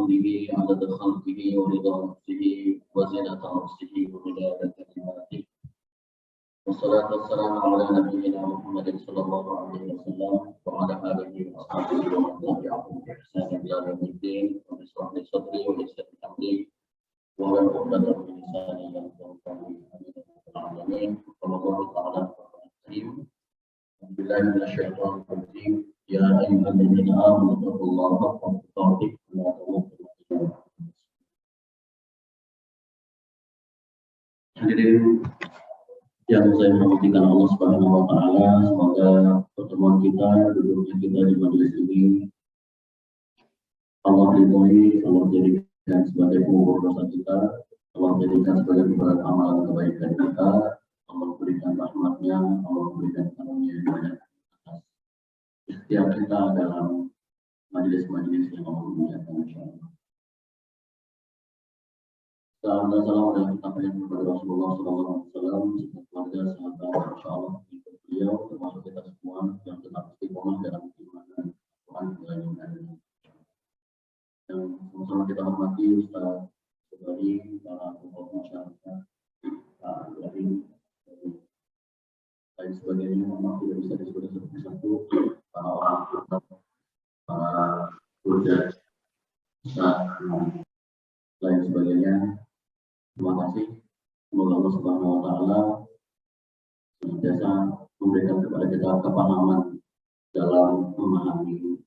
قوله عدد خلقه ورضا نفسه وزنة عرشه ومداد كلماته والصلاة والسلام على نبينا محمد صلى الله عليه وسلم وعلى آله وأصحابه ومن تبعهم بإحسان إلى يوم الدين رب اشرح لي صدري ويسر لي أمري واحلل عقدة من لساني يفقهوا قولي آمين يا رب العالمين صلى الله تعالى عليه وسلم بالله من الشيطان الرجيم يا أيها الذين آمنوا اتقوا الله حق تقاته ولا تموتن إلا وأنتم مسلمون. Hadirin yang saya hormati Allah Subhanahu wa taala, semoga pertemuan kita, duduknya kita di majelis ini Allah ridhoi, Allah jadikan sebagai pengukur dosa kita, Allah jadikan sebagai pemberat amalan kebaikan kita, Allah berikan rahmatnya, Allah berikan karunia-Nya atas ikhtiar kita dalam majelis-majelis yang Allah muliakan insyaallah. Salam dan salam adalah kita panjatkan kepada Rasulullah SAW, serta keluarga, sahabat, insyaallah ikut beliau, termasuk kita semua yang tetap istiqomah dalam iman dan Quran dan yang sama-sama kita hormati Ustaz Subari, para tokoh masyarakat, Pak Dari, lain sebagainya, memang tidak bisa disebut satu-satu, para orang tua, para guru, Ustaz, lain sebagainya. Terima kasih. Semoga Allah Subhanahu wa taala senantiasa memberikan kepada kita kepahaman dalam memahami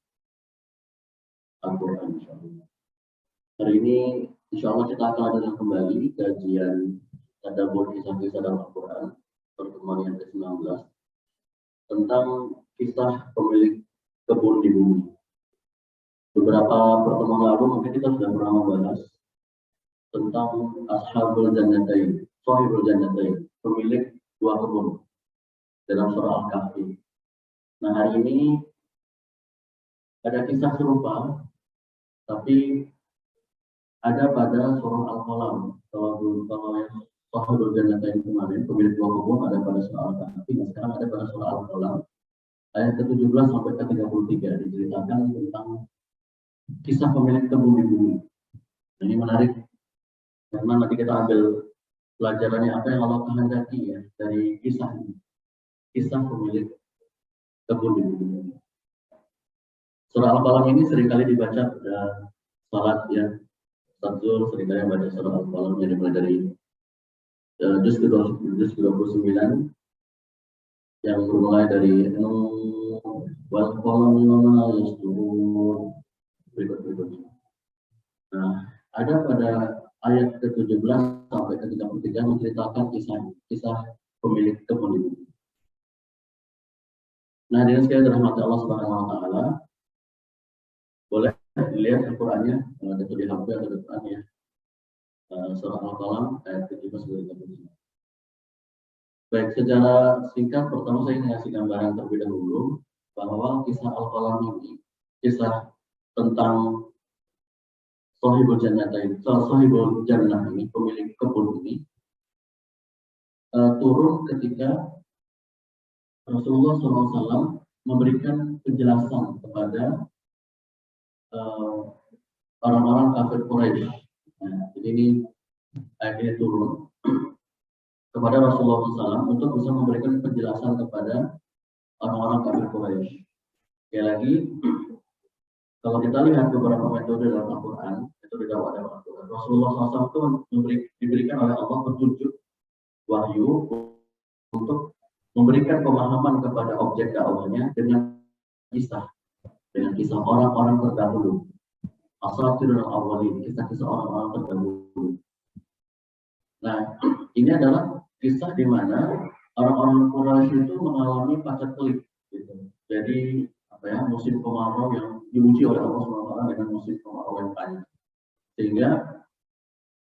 Al-Quran insyaallah. Hari ini insyaallah kita akan adakan kembali kajian tadabbur kisah-kisah dalam Al-Quran pertemuan yang ke-19 tentang kisah pemilik kebun di bumi. Beberapa pertemuan lalu mungkin kita sudah pernah membahas tentang Ashabul Jannatain, Shahibul Jannatain, pemilik dua kebun dalam surah Al-Kahfi. Nah, hari ini ada kisah serupa, tapi ada pada surah Al-Qalam. Kalau yang Shahibul Jannatain kemarin, pemilik dua kebun ada pada surah Al-Kahfi, nah sekarang ada pada surah Al-Qalam. Ayat ke-17 sampai ke-33 diceritakan tentang kisah pemilik kebun di bumi. Nah, ini menarik. Karena nanti kita ambil pelajarannya apa yang Allah kehendaki ya dari kisah ini, kisah pemilik kebun di bumi. Surah Al-Qalam ini seringkali dibaca pada salat ya. Ustaz Zul seringkali baca surah Al-Qalam yang dimulai dari juz ke-29 yang bermulai dari wal qalam wa yasturun berikut-berikutnya. Nah, ada pada ayat ke-17 sampai ke-33 menceritakan kisah pemilik kebun di bumi. Nah, dengan sekali rahmat Allah Subhanahu wa taala, boleh dilihat Al-Qur'annya atau di HP atau di depan ya. Surah Al-Qalam ayat ke-17. Baik, secara singkat pertama saya ingin ngasih gambaran terlebih dahulu bahwa kisah Al-Qalam ini kisah tentang Shahibul Jannah ini, pemilik kebun ini, turun ketika Rasulullah SAW memberikan penjelasan kepada orang-orang kafir Quraisy. Nah, jadi ini akhirnya turun kepada Rasulullah SAW untuk bisa memberikan penjelasan kepada orang-orang kafir Quraisy. Sekali lagi, kalau kita lihat beberapa metode dalam Al-Quran, metode dakwah dalam Al-Quran, Rasulullah SAW itu diberikan oleh Allah petunjuk wahyu untuk memberikan pemahaman kepada objek dakwahnya dengan kisah orang-orang terdahulu, asatirul awwalin, kisah-kisah orang-orang terdahulu. Nah, ini adalah kisah di mana orang-orang Quraisy itu mengalami pacak telik, gitu. Jadi musim kemarau yang diuji oleh Allah SWT dengan musim kemarau yang panjang. Sehingga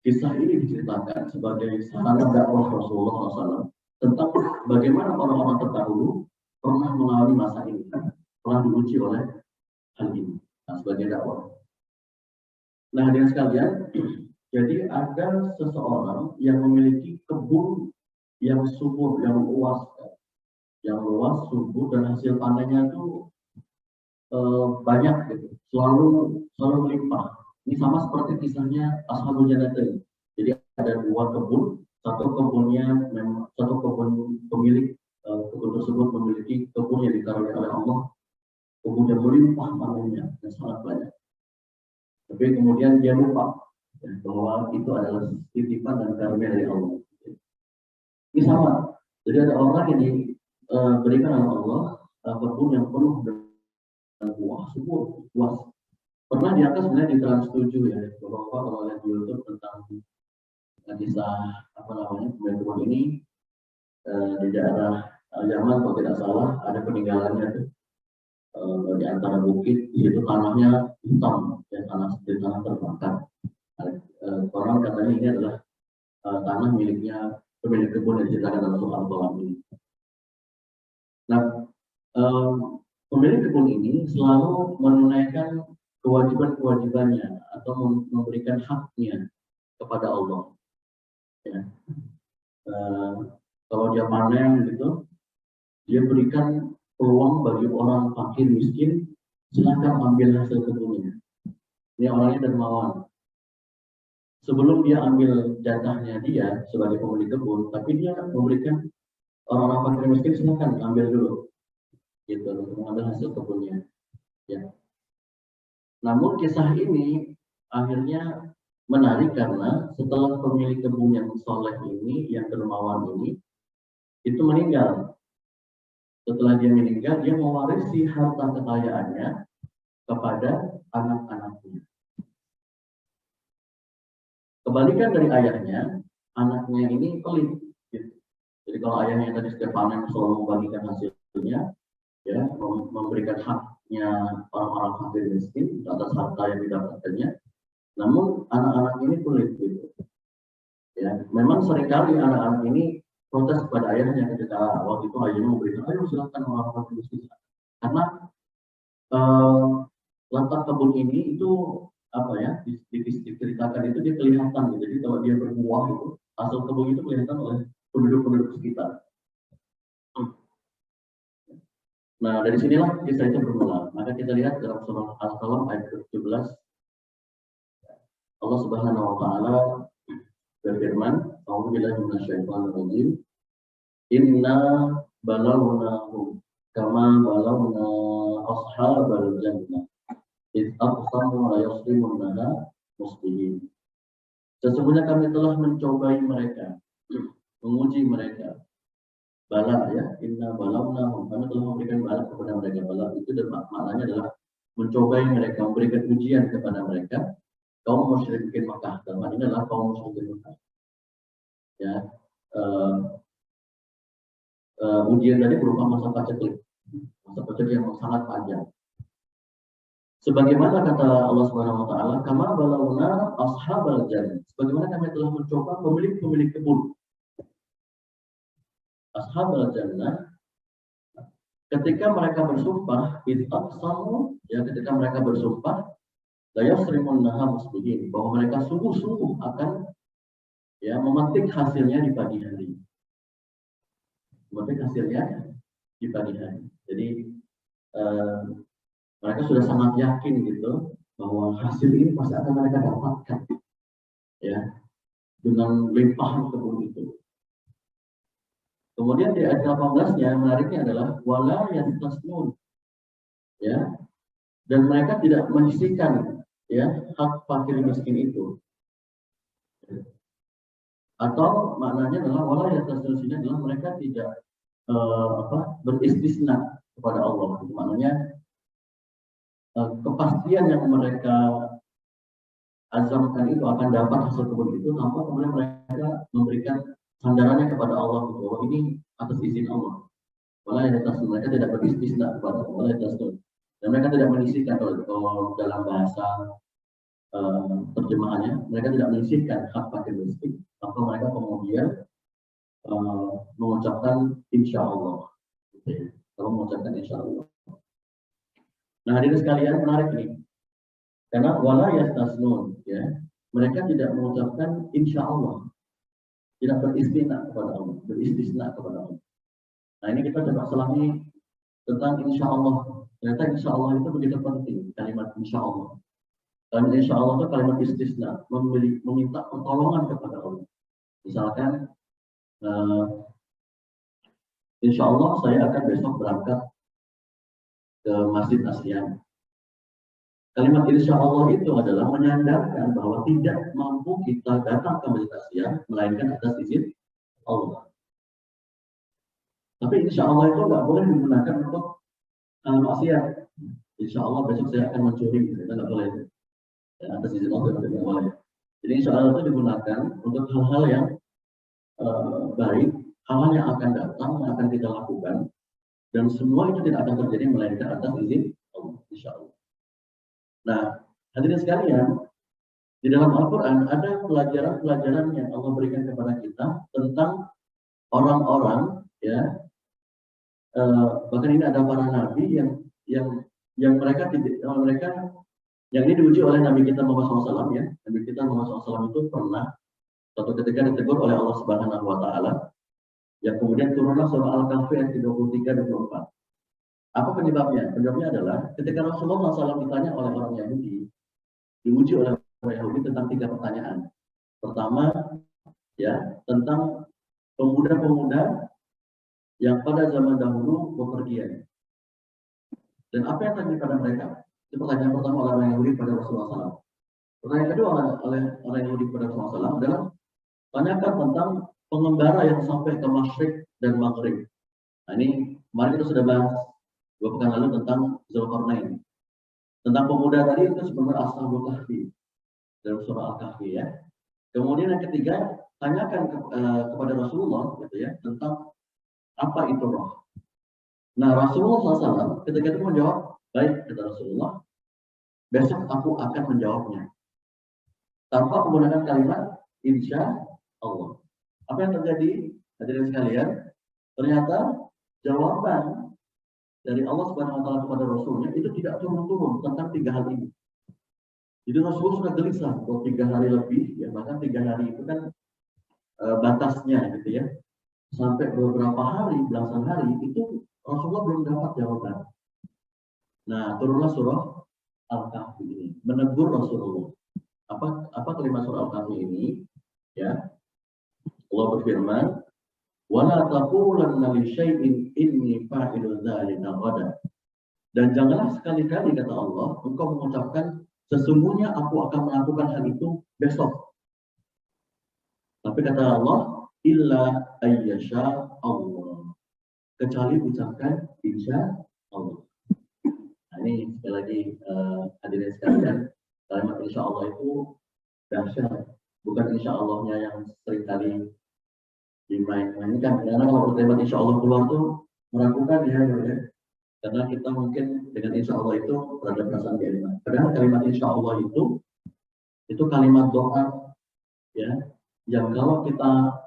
kisah ini diceritakan sebagai sarana dakwah Rasulullah SAW tentang bagaimana orang-orang terdahulu pernah mengalami masa ini, pernah diuji oleh hal ini, sebagai dakwah. Nah, dengan sekalian, jadi ada seseorang yang memiliki kebun yang subur, yang luas, subur, dan hasil panennya itu banyak gitu, selalu melimpah. Ini sama seperti kisahnya Ashabul Jannatain. Jadi ada dua kebun, satu kebun pemilik kebun tersebut memiliki kebun yang dikaruniai oleh Allah, kebun yang melimpah panennya dan sangat banyak. Tapi kemudian dia lupa ya, bahwa itu adalah titipan dan karunia dari Allah. Ini sama. Jadi ada orang yang diberikan oleh Allah kebun yang penuh dengan buah, subur, luas. Pernah diangkat sebenarnya di Trans 7 ya, Bapak kalau lihat di YouTube tentang kisah kebun ini di daerah Yaman kalau tidak salah ada peninggalannya tuh di antara bukit, itu tanahnya hitam, ya, tanah terbakar. Orang katanya ini adalah tanah miliknya pemilik kebun yang diceritakan dalam surah Al-Qalam ini. Nah, pemilik kebun ini selalu menunaikan kewajiban-kewajibannya atau memberikan haknya kepada Allah. Ya. Kalau dia panen gitu, dia berikan peluang bagi orang fakir miskin, silakan ambil hasil kebunnya. Ini orangnya dermawan. Sebelum dia ambil jatahnya dia sebagai pemilik kebun, tapi dia memberikan orang-orang fakir miskin silakan ambil dulu, gitu, untuk mengambil hasil kebunnya. Ya. Namun kisah ini akhirnya menarik karena setelah pemilik kebun yang soleh ini, yang dermawan ini, itu meninggal. Setelah dia meninggal, dia mewarisi harta kekayaannya kepada anak-anaknya. Kebalikan dari ayahnya, anaknya ini pelit. Gitu. Jadi kalau ayahnya tadi setiap panen selalu membagikan hasilnya, ya, memberikan haknya orang-orang fakir miskin atas harta yang didapatkannya. Namun anak-anak ini pelit gitu. Ya, memang seringkali anak-anak ini protes kepada ayahnya ketika waktu itu ayahnya memberikan, ayo silakan orang fakir miskin. Karena latar kebun ini itu apa ya, diceritakan itu dia kelihatan gitu. Jadi kalau dia berbuah itu hasil kebun itu kelihatan oleh penduduk-penduduk sekitar. Nah, dari sinilah kisah itu bermula. Maka kita lihat dalam surah Al-Qalam ayat 17, Allah Subhanahu wa taala berfirman, "A'udzubillahi minasyaitonir rajim. Inna balawnahum kama balawna ashabal jannah. Id aqsamu la yasrimunha muslimin." Sesungguhnya kami telah mencobai mereka, menguji mereka. Bala ya, inna balawnahum, kami telah memberikan bala kepada mereka. Bala itu dan maknanya adalah mencobai mereka, memberikan ujian kepada mereka. Kaum musyrikin Makkah, dalam hal ini adalah kaum musyrikin Makkah. Ya, ujian tadi berupa masa paceklik yang sangat panjang. Sebagaimana kata Allah Subhanahu wa taala, kama balawna ashabal jannah. Sebagaimana kami telah mencoba pemilik kebun. Ashabal jannah ketika mereka bersumpah, ketika mereka bersumpah, la yasrimunha musbihin, bahwa mereka sungguh-sungguh akan ya memetik hasilnya di pagi hari. Memetik hasilnya di pagi hari. Jadi mereka sudah sangat yakin gitu bahwa hasil ini pasti akan mereka dapatkan ya dengan limpahan kebun itu. Kemudian di ayat 18-nya menariknya adalah wala yastasnun, ya, dan mereka tidak menyisihkan ya hak fakir miskin itu. Atau maknanya adalah wala yastasnun ini adalah mereka tidak beristisna kepada Allah. Itu maknanya kepastian yang mereka azamkan itu akan dapat hasil kebun itu tanpa kemudian mereka memberikan sandarannya kepada Allah bahwa ini atas izin Allah. Wala yastasnun, mereka tidak beristisna kepada Allah. Wala yastasnun, dan mereka tidak menyisihkan kalau dalam bahasa terjemahannya, mereka tidak menyisihkan hak fakir miskin tanpa mereka kemudian mengucapkan insya Allah. Kalau mengucapkan insya Allah. Nah, hadirin sekalian, menarik nih. Karena wala yastasnun, ya, mereka tidak mengucapkan insya Allah, tidak beristisna kepada Allah, Nah, ini kita coba selami tentang insya Allah. Ternyata insya Allah itu begitu penting, kalimat insya Allah. Dan insya Allah itu kalimat istisna, meminta pertolongan kepada Allah. Misalkan, insya Allah saya akan besok berangkat ke Masjid ASEAN. Kalimat insya Allah itu adalah menyandarkan bahwa tidak mampu kita datang ke Masjid ASEAN melainkan atas izin Allah. Tapi insya Allah itu nggak boleh digunakan untuk maksiat. Insya Allah besok saya akan mencuri, kita nggak boleh. Ya, atas izin Allah tidak boleh. Jadi insya Allah itu digunakan untuk hal-hal yang baik, hal-hal yang akan datang, yang akan kita lakukan, dan semua itu tidak akan terjadi melainkan atas izin Allah. Insya Allah. Nah, hadirin sekalian, di dalam Al-Quran ada pelajaran-pelajaran yang Allah berikan kepada kita tentang orang-orang, ya. Bahkan ini ada para nabi yang mereka yang ini diuji oleh Nabi kita Muhammad SAW, ya. Nabi kita Muhammad SAW itu pernah suatu ketika ditegur oleh Allah Subhanahu Wa Taala, yang kemudian turunlah surah Al-Kahfi ayat 23-24. Apa penyebabnya? Penyebabnya adalah ketika Rasulullah SAW ditanya oleh orang Yahudi, diuji oleh orang Yahudi tentang 3 pertanyaan. Pertama, ya, tentang pemuda-pemuda yang pada zaman dahulu bepergian. Dan apa yang terjadi pada mereka? Itu pertanyaan pertama oleh orang Yahudi pada Rasulullah SAW. Pertanyaan kedua oleh orang Yahudi pada Rasulullah SAW adalah tanyakan tentang pengembara yang sampai ke Masyriq dan Maghrib. Nah, ini kemarin kita sudah bahas 2 pekan lalu tentang Zulkarnain. Tentang pemuda tadi itu sebenarnya Ashabul Kahfi dalam surah Al-Kahfi, ya. Kemudian yang ketiga, tanyakan kepada Rasulullah, gitu ya, tentang apa itu roh. Nah, Rasulullah SAW ketika itu menjawab, baik, kata Rasulullah, besok aku akan menjawabnya. Tanpa menggunakan kalimat insya Allah. Apa yang terjadi, hadirin sekalian? Ternyata jawaban dari Allah Subhanahu Wa Taala kepada Rasulnya itu tidak turun-turun tentang 3 hal ini. Jadi Rasul sudah gelisah kalau 3 hari lebih, ya, bahkan 3 hari itu kan batasnya, gitu ya. Sampai beberapa hari, belasan hari itu Rasulullah belum dapat jawaban. Nah, turunlah surah Al-Kahfi ini menegur Rasulullah. Apa kalimat surah Al-Kahfi ini? Ya, Allah berfirman, "Wala taqulanna li syai'in inni fa'ilun dzalika ghadan." Dan janganlah sekali-kali, kata Allah, engkau mengucapkan sesungguhnya aku akan melakukan hal itu besok. Tapi kata Allah, illa ayyasha Allah. Kecuali ucapkan insya Allah. Nah, ini sekali lagi hadirin sekalian, kalimat insya Allah itu dahsyat. Bukan insya Allahnya yang seringkali dimain-mainkan. Karena kalau kalimat insya Allah keluar tuh meragukan, ya. Karena kita mungkin dengan insya Allah itu berada perasaan kalimat. Padahal kalimat insya Allah itu kalimat doa, ya, yang kalau kita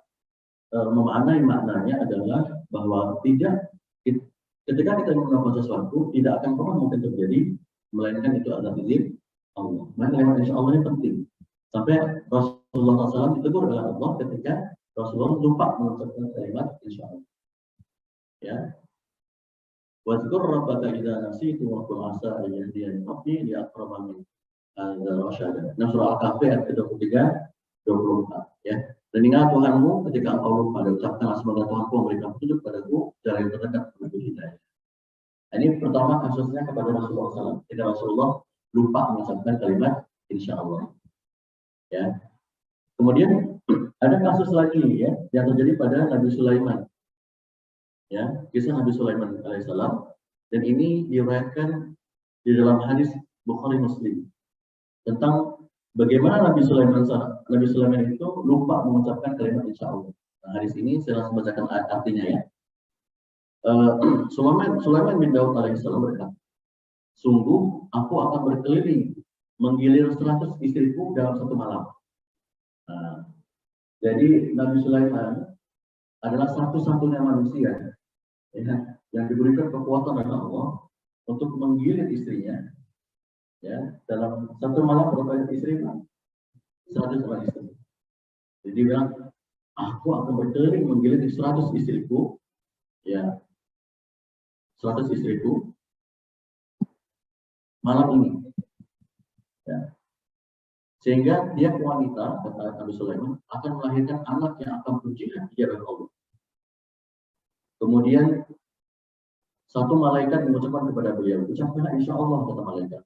memaknai maknanya adalah bahwa ketika kita melakukan sesuatu tidak akan pernah mungkin terjadi melainkan itu adalah izin Allah. Maka kalimat insya Allah ini penting. Sampai Rasulullah SAW ditegur oleh Allah ketika Rasulullah lupa mengucapkan kalimat insya Allah. Ya. Wazkur rabbaka idza nasitu wa qul asa an yahdiyani rabbi li aqraba min hadzal rasyad. Nah, surah Al-Kahfi ayat 23-24, ya. Dan ingat Tuhanmu ketika engkau lupa, dan ucapkanlah semoga Tuhanku memberikan petunjuk padaku jalan yang terdekat menuju hidayah. Nah, ini pertama kasusnya kepada Rasulullah SAW. Ketika Rasulullah lupa mengucapkan kalimat insya Allah. Ya. Kemudian ada kasus lagi, ya, yang terjadi pada Nabi Sulaiman. Ya, kisah Nabi Sulaiman alaihissalam, dan ini diriwayatkan di dalam hadis Bukhari Muslim tentang bagaimana Nabi Sulaiman itu lupa mengucapkan kalimat insya Allah. Nah, hadis ini saya langsung bacakan artinya, ya. Sulaiman bin Daud alaihissalam berkata, sungguh aku akan berkeliling menggilir 100 istriku dalam satu malam. Nah, jadi Nabi Sulaiman adalah satu-satunya manusia, ya, yang diberikan kekuatan oleh Allah untuk menggilir istrinya, ya, dalam satu malam. Berapa istri? 100 orang istri. Jadi bilang, aku akan berkeliling menggilir 100 istriku, ya, 100 istriku malam ini, ya. Sehingga dia wanita, kata Nabi Sulaiman, akan melahirkan anak yang akan berjihad di jalan Allah. Kemudian satu malaikat mengucapkan kepada beliau, ucapkanlah insya Allah, kata malaikat.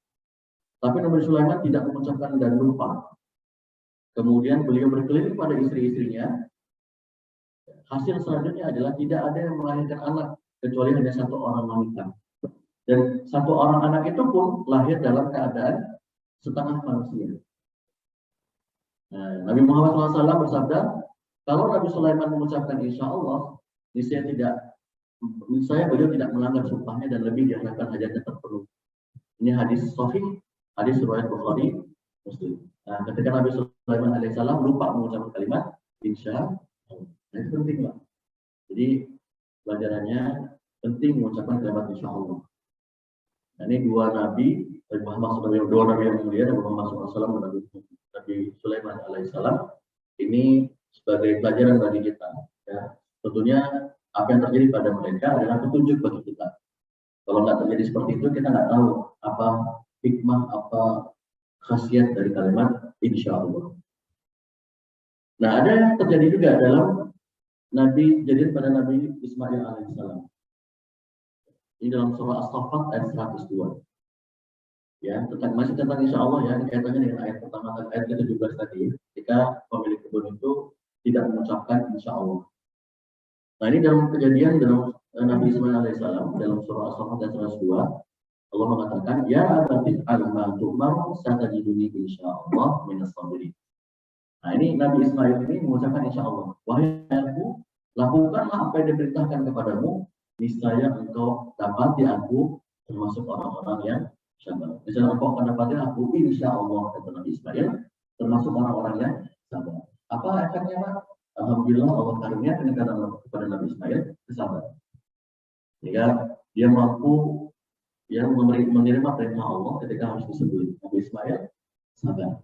Tapi Nabi Sulaiman tidak mengucapkan dan lupa. Kemudian beliau berkeliling pada istri-istrinya. Hasil selanjutnya adalah tidak ada yang melahirkan anak kecuali hanya satu orang wanita. Dan satu orang anak itu pun lahir dalam keadaan setengah manusia. Nabi Muhammad SAW bersabda, kalau Nabi Sulaiman mengucapkan insya Allah, saya beliau tidak melanggar sumpahnya dan lebih diharapkan hajatnya terpenuhi. Ini hadis sahih, hadis riwayat Bukhari, Muslim. Nah, ketika Nabi Sulaiman alaihissalam lupa mengucapkan kalimat insya Allah, itu penting lah. Jadi pelajarannya penting mengucapkan kalimat insya Allah. Nah, ini dua nabi, dua nabi yang mulia, Nabi Muhammad SAW dan Nabi Sulaiman alaihissalam, ini sebagai pelajaran bagi kita. Ya. Tentunya apa yang terjadi pada mereka adalah petunjuk bagi kita. Kalau nggak terjadi seperti itu, kita nggak tahu apa hikmah, apa khasiat dari kalimat insya Allah. Nah, ada yang terjadi juga dalam kejadian pada Nabi Ismail alaihissalam. Ini dalam surah As-Saffat ayat 102. Ya, masih tentang insya Allah ya, kaitannya dengan ayat pertama, ayat ke-17 tadi, ketika pemilik kebun itu tidak mengucapkan insya Allah. Nah, ini dalam kejadian dalam Nabi Ismail alaihissalam dalam surah As-Saffat ayat 102, Allah mengatakan, ya abati al-ma tu'mar satajiduni insya Allah minas sabirin. Nah, ini Nabi Ismail ini mengucapkan insya Allah, wahai aku, lakukanlah apa yang diperintahkan kepadamu, niscaya engkau dapati aku termasuk orang-orang yang sabar. Misalnya engkau akan dapati aku insya Allah, kata Nabi Ismail, termasuk orang-orang yang sabar. Apa efeknya, Pak? Alhamdulillah Allah karunia kepada Nabi Ismail kesabaran. Sehingga dia mampu menerima perintah Allah ketika harus disebut. Nabi Ismail sabar.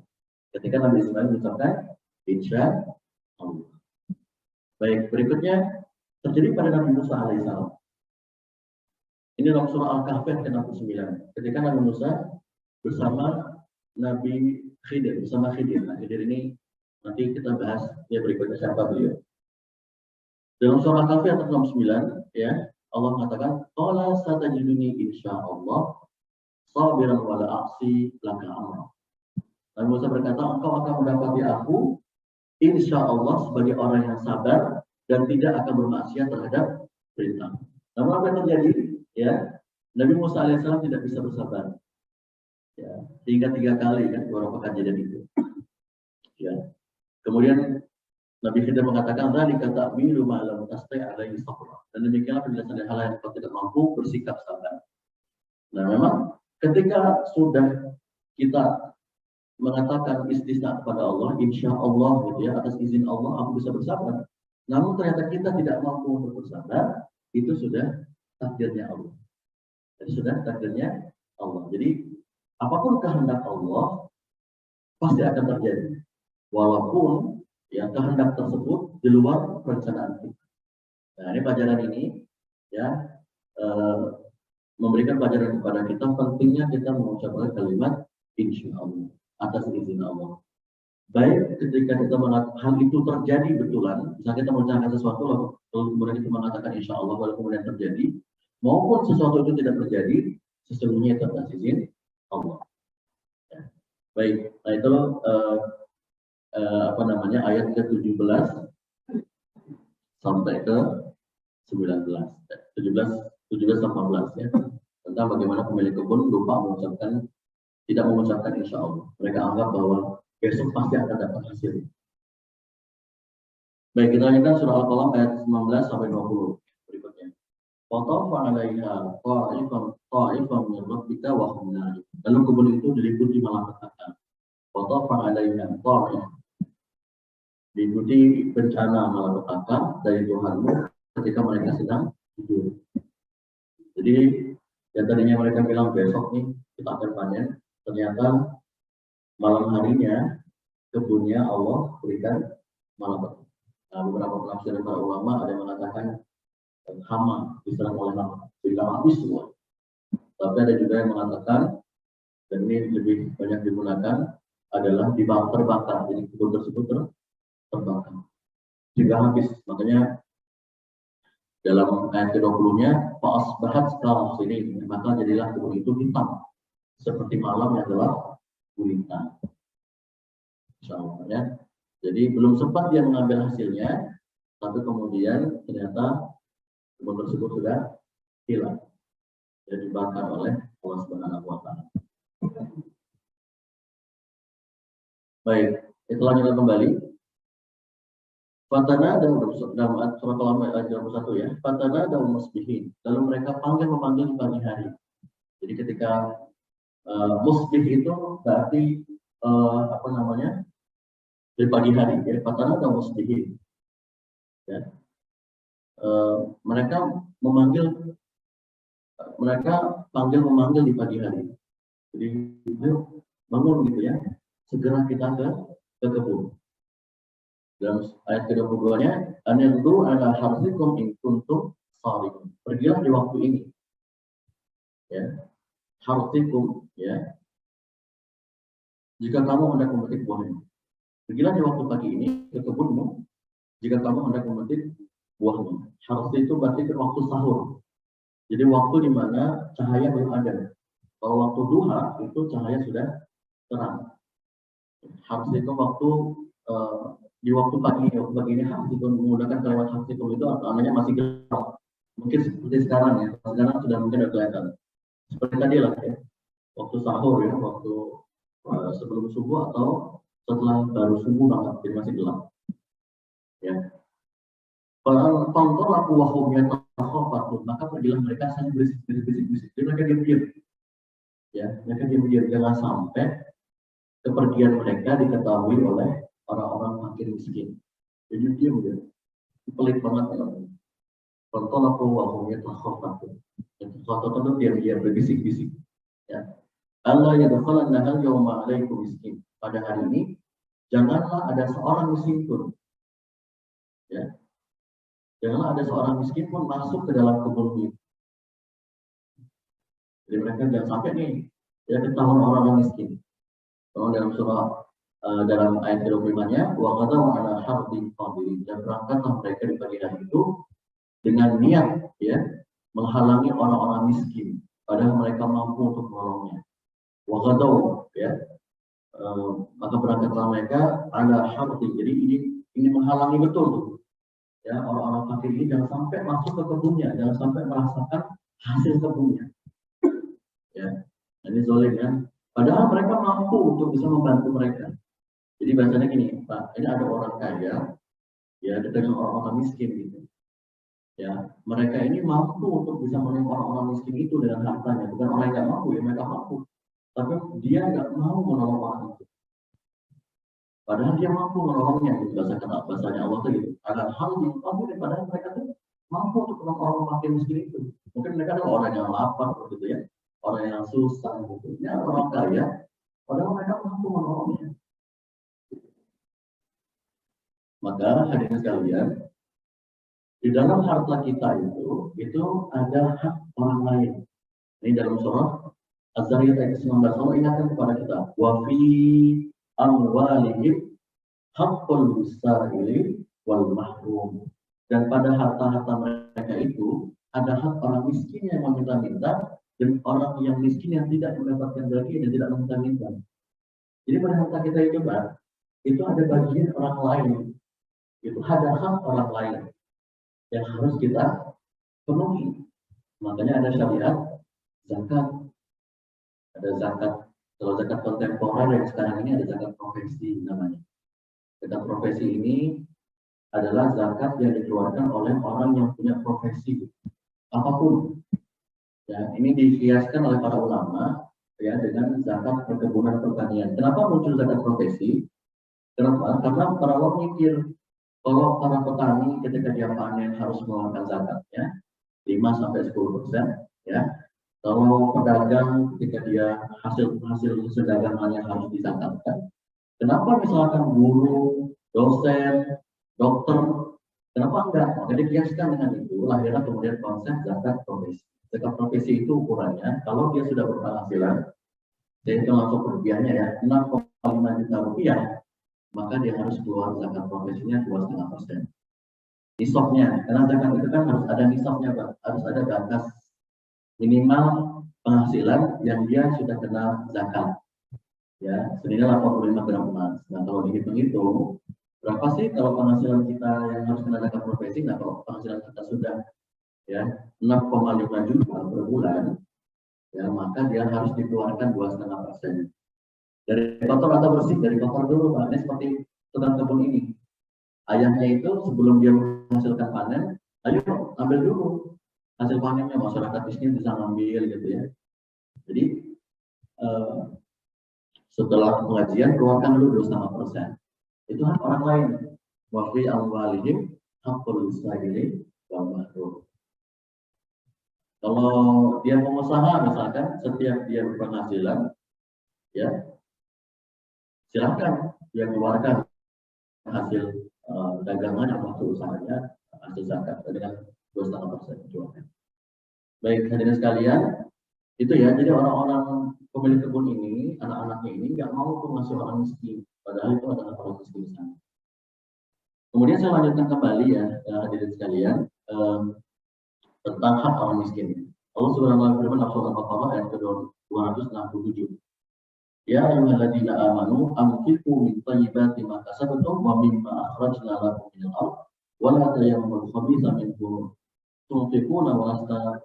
Ketika Nabi Ismail mengucapkan insya Allah. Baik, berikutnya terjadi pada Nabi Musa alaihissalam. Ini dalam surah Al-Kahfi ke-69. Ketika Nabi Musa bersama Nabi Khidir, bersama Khidir. Nah, Khidir ini nanti kita bahas ya berikutnya siapa beliau. Dalam surah Al-Kahfi ayat 69, ya, Allah mengatakan, "Qala satajiduni insyaallah sabiran wala a'si laka amra." Nabi Musa berkata, engkau akan mendapati aku insyaallah sebagai orang yang sabar dan tidak akan bermaksiat terhadap perintah. Namun apa yang terjadi? Ya, Nabi Musa alaihissalam tidak bisa bersabar. Ya, hingga 3 kali kan beberapa kejadian itu. Ya. Kemudian Nabi Khidir mengatakan, "Dzalika ta'bilu ma lam tasti' alaihi sabra." Dan demikianlah penjelasan hal yang kau tidak mampu bersikap sabar. Nah, memang ketika sudah kita mengatakan istisna kepada Allah, insya Allah gitu ya, atas izin Allah aku bisa bersabar. Namun ternyata kita tidak mampu untuk bersabar, itu sudah takdirnya Allah. Jadi sudah takdirnya Allah. Jadi apapun kehendak Allah pasti akan terjadi. Walaupun ya kehendak tersebut di luar perencanaan kita. Nah, ini pelajaran ini ya memberikan pelajaran kepada kita pentingnya kita mengucapkan kalimat insya Allah atas izin Allah. Baik ketika kita mengatakan hal itu terjadi betulan, misalnya kita mengucapkan sesuatu lalu kemudian kita mengatakan insya Allah lalu kemudian terjadi, maupun sesuatu itu tidak terjadi, sesungguhnya itu atas izin Allah. Ya. Baik, nah itu ayat ke-17 sampai ke 19, 17 sampai 18 ya, tentang bagaimana pemilik kebun lupa tidak mengucapkan insya Allah. Mereka anggap bahwa besok pasti akan dapat hasil. Baik, kita lanjutkan surah Al-Qalam ayat 19 sampai 20 berikutnya. Watafa 'alaiha ta'ifam min rabbika wa hum naim. Lalu kebun itu diliputi malapetaka. Watafa 'alaiha ta'if. Diikuti bencana malapetaka dari Tuhanmu ketika mereka sedang tidur. Jadi yang tadinya mereka bilang besok nih kita akan panen, ternyata malam harinya kebunnya Allah berikan malapetaka. Nah, beberapa penafsiran para ulama ada yang mengatakan hama diserang oleh hama sehingga habis semua. Tapi ada juga yang mengatakan, dan ini lebih banyak digunakan, adalah terbakar, jadi kebun tersebut terbakar jika habis. Makanya dalam ayat ke-20-nya fa'asbahat sini, maka jadilah kebun itu hitam seperti malam yang telah gulita. Insyaallah ya. Jadi belum sempat dia mengambil hasilnya, tapi kemudian ternyata kebun tersebut sudah hilang dan dibakar oleh Allah Subhanahu wa taala. Baik, itu lanjutkan kembali. Fatana dan dalam surat Al-An'am ayat 21 ya. Fatana dan musbihin. Lalu mereka memanggil di pagi hari. Jadi ketika musbih itu berarti di pagi hari. Jadi fatana dan musbihin. Ya. Mereka memanggil di pagi hari. Jadi ayo bangun gitu ya. Segera kita ke kebun. Dalam ayat ke-22-nya, anadlu ala harzikum in kuntum shariqun. Pergilah di waktu ini. Ya. Harzikum ya. Jika kamu hendak memetik buahnya. Pergilah di waktu pagi ini ke kebunmu jika kamu hendak memetik buahnya. Harz itu berarti ke waktu sahur. Jadi waktu di mana cahaya belum ada. Kalau waktu duha itu cahaya sudah terang. Harz itu waktu di waktu pagi ini harus itu menggunakan kalimat harus itu namanya masih gelap. Mungkin seperti sekarang ya. Sekarang sudah mungkin ada kelihatan. Seperti tadi lah ya. Waktu sahur ya, waktu sebelum subuh atau setelah baru subuh banget, jadi masih gelap. Ya. Tonton aku wahumnya takhafatu, maka pergilah mereka saling berisik-berisik. Jadi mereka diam-diam. Ya, mereka diam-diam jangan sampai kepergian mereka diketahui oleh orang-orang fakir miskin. Jadi dia udah pelit banget ya. Tonton aku wahumnya takhafatu. Takhafatu itu diam-diam berbisik-bisik. Ya. Allah yadkhulanna hal yawma alaikum miskin. Pada hari ini janganlah ada seorang miskin pun. Ya. Janganlah ada seorang miskin pun masuk ke dalam kebun itu. Jadi mereka jangan sampai nih ya ketahuan orang miskin. Kalau dalam surah dalam ayat 25-nya wa qadaw ala hardin qabilin, dan berangkatlah mereka di pagi hari itu dengan niat ya menghalangi orang-orang miskin padahal mereka mampu untuk menolongnya. Wa qadaw ya maka berangkatlah mereka ala hardin, jadi ini menghalangi betul ya orang-orang fakir ini jangan sampai masuk ke kebunnya, jangan sampai merasakan hasil kebunnya. Ya, ini zalim ya. Padahal mereka mampu untuk bisa membantu mereka. Jadi bahasanya gini, Pak, ini ada orang kaya, ya, dengan orang-orang miskin gitu. Ya, mereka ini mampu untuk bisa menolong orang-orang miskin itu dengan hartanya. Bukan orang yang nggak mampu, ya mereka mampu. Tapi dia nggak mau menolong orang itu. Padahal dia mampu menolongnya, gitu. Bahasanya Allah tuh gitu. Ada hal yang mampu, padahal mereka tuh mampu untuk menolong orang-orang miskin itu. Mungkin mereka adalah orang yang lapar, gitu ya. Orang yang susah, gitu. Ya, orang kaya, padahal mereka mampu menolongnya. Maka hadirin sekalian, di dalam harta kita itu ada hak orang lain. Ini dalam surah Az-Zariyat ayat 19. Allah ingatkan kepada kita, wa fi amwalihim haqqul lis-sa'ili wal mahrum. Dan pada harta-harta mereka itu ada hak orang miskin yang meminta-minta dan orang yang miskin yang tidak mendapatkan bagi dan tidak meminta-minta. Jadi pada harta kita itu ada bagian orang lain. Itu ada hak orang lain yang harus kita penuhi. Makanya ada syariat zakat. Ada zakat, kalau zakat kontemporer yang sekarang ini ada zakat profesi namanya. Zakat profesi ini adalah zakat yang dikeluarkan oleh orang yang punya profesi apapun. Ya, ini dikiaskan oleh para ulama ya dengan zakat perkebunan pertanian. Kenapa muncul zakat profesi? Kenapa? Karena para ulama mikir kalau para petani ketika dia panen harus mengeluarkan zakatnya 5-10% ya. Kalau pedagang ketika dia hasil dagangannya harus dizakatkan. Kenapa misalkan guru, dosen, dokter, kenapa enggak? Maka dikiaskan dengan itu lahirlah kemudian konsep zakat profesi. Zakat profesi itu ukurannya kalau dia sudah berpenghasilan, jadi itu langsung kerugiannya ya 5 juta rupiah, maka dia harus keluar zakat profesinya 2,5%. Nisabnya, karena zakat itu kan harus ada nisabnya, Pak. Harus ada batas minimal penghasilan yang dia sudah kena zakat. Ya, senilai 85 gram emas. Nah, kalau dihitung-hitung, berapa sih kalau penghasilan kita yang harus kena zakat profesi? Nah, kalau penghasilan kita sudah ya 6,5 juta per bulan, ya maka dia harus dikeluarkan 2,5%. Dari kotor atau bersih? Dari kotor dulu, Pak. Ini seperti tukang kebun ini. Ayahnya itu sebelum dia menghasilkan panen, ayo ambil dulu hasil panennya, masyarakat miskin bisa ngambil gitu ya. Jadi setelah pengajian keluarkan dulu 2,5%. Itu hak orang lain. Wa fi amwalihim haqqul lisa'ili wal mahrum. Kalau dia pengusaha misalkan setiap dia berpenghasilan, ya silakan dia keluarkan hasil dagangan atau hasil usahanya, hasil zakat dengan 2,5% keluarkan. Baik hadirin sekalian, itu ya. Jadi orang-orang pemilik kebun ini, anak-anaknya ini nggak mau tuh ngasih orang miskin, padahal itu adalah orang miskin di sana. Kemudian saya lanjutkan kembali ya, hadirin sekalian, tentang hak orang miskin. Allah Subhanahu wa taala berfirman Al-Baqarah ayat ke-267. Ya ayyuhalladzina amanu anfiqu min thayyibati ma kasabtum wa mimma akhrajna lakum minal ardh wa la tayammamul khabitha minhu tunfiquna wa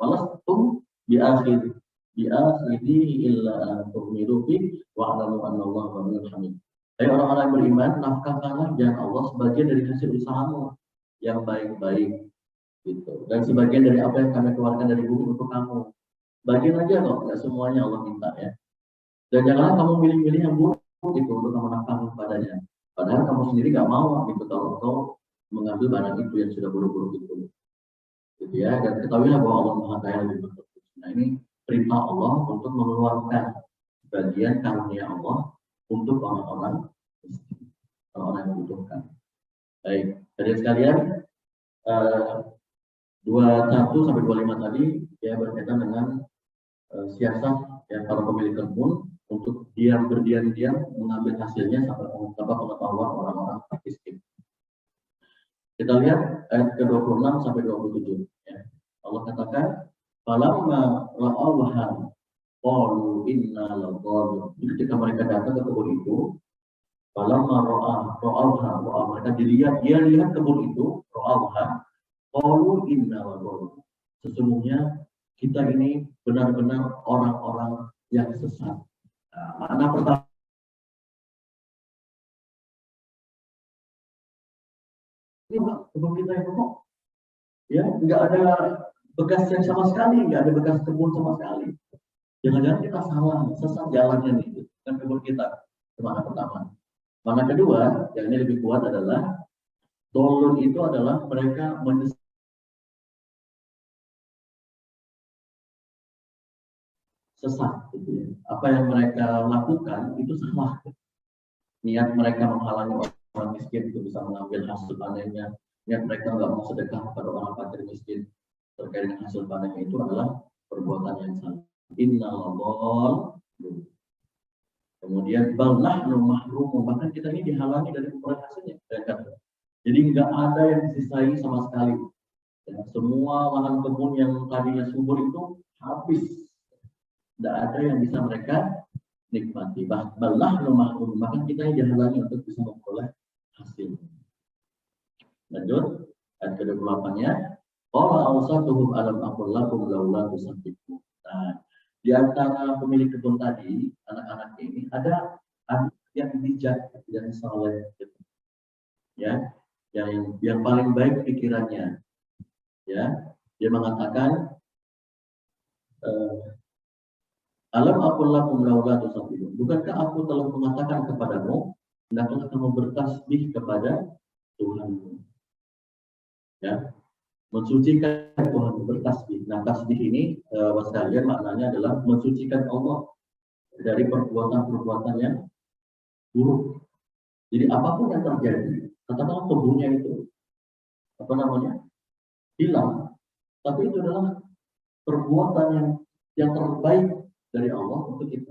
lastum bi'akhidhihi illa an tu'minu fihi wa'lamu annallaha ghaniyyun hamid. Hai orang-orang yang beriman, nafkahkanlah jalan Allah sebagian dari hasil usahamu yang baik-baik gitu. Dan sebagian dari apa yang kami keluarkan dari bumi untuk kamu. Bagian aja kok, nggak semuanya Allah minta ya. Dan janganlah kamu milih-milih yang buruk gitu untuk kamu nafkahkan padanya. Padahal kamu sendiri nggak mau gitu kalau kau mengambil barang itu yang sudah buruk-buruk itu. Gitu ya. Dan ketahuilah bahwa Allah Maha Kaya lebih berkata. Nah ini perintah Allah untuk mengeluarkan bagian karunia Allah untuk orang-orang miskin, orang-orang yang membutuhkan. Baik, hadirin sekalian, 21 sampai 25 tadi ya berkaitan dengan siasat yang para pemilik kebun untuk berdiam-diam mengambil hasilnya tanpa pengetahuan orang-orang miskin. Kita lihat ayat ke-26 sampai 27 ya. Allah katakan, "Falamma ra'awha qalu inna ladallun." Ketika mereka datang ke kebun itu, falamma ra'awha, mereka dia lihat kebun itu, ra'awha, qalu inna ladallun. Sesungguhnya kita ini benar-benar orang-orang yang sesat. Nah, makna pertama, ini kebun kita itu kok ya nggak ada bekas yang sama sekali, nggak ada bekas kebun sama sekali. Jangan-jangan kita salah, sesat jalannya nih dengan kebun kita. Mana pertama. Mana kedua, yang ini lebih kuat adalah dolun itu adalah mereka sesat. Gitu ya. Apa yang mereka lakukan itu salah. Niat mereka menghalangi orang miskin itu bisa mengambil hasil panennya. Niat mereka nggak mau sedekah kepada orang fakir miskin terkait dengan hasil panennya itu adalah perbuatan yang salah. Innallah. Kemudian balnah mahrum, bahkan kita ini dihalangi dari memperoleh hasilnya. Jadi nggak ada yang disisai sama sekali. Ya, semua lahan kebun yang tadinya subur itu habis. Tidak ada yang bisa mereka nikmati. Balnah mahrum, bahkan kita ini dihalangi untuk bisa memperoleh hasil. Lanjut ayat ke-28-nya. Qala awsatuhum alam aqul lakum laula tusabbihu. Nah, di antara pemilik kebun tadi, anak-anak ini ada anak yang bijak, yang saleh, ya, yang paling baik pikirannya, ya. Dia mengatakan, alam aqul lakum laula tusabbihu. Bukankah aku telah mengatakan kepadamu, hendaklah kamu bertasbih kepada Tuhanmu, ya. Mensucikan Tuhan, bertasbih. Nah, tasbih ini sekalian maknanya adalah mensucikan Allah dari perbuatan-perbuatan yang buruk. Jadi apapun yang terjadi, katakanlah kebunnya itu hilang, tapi itu adalah perbuatan yang terbaik dari Allah untuk kita.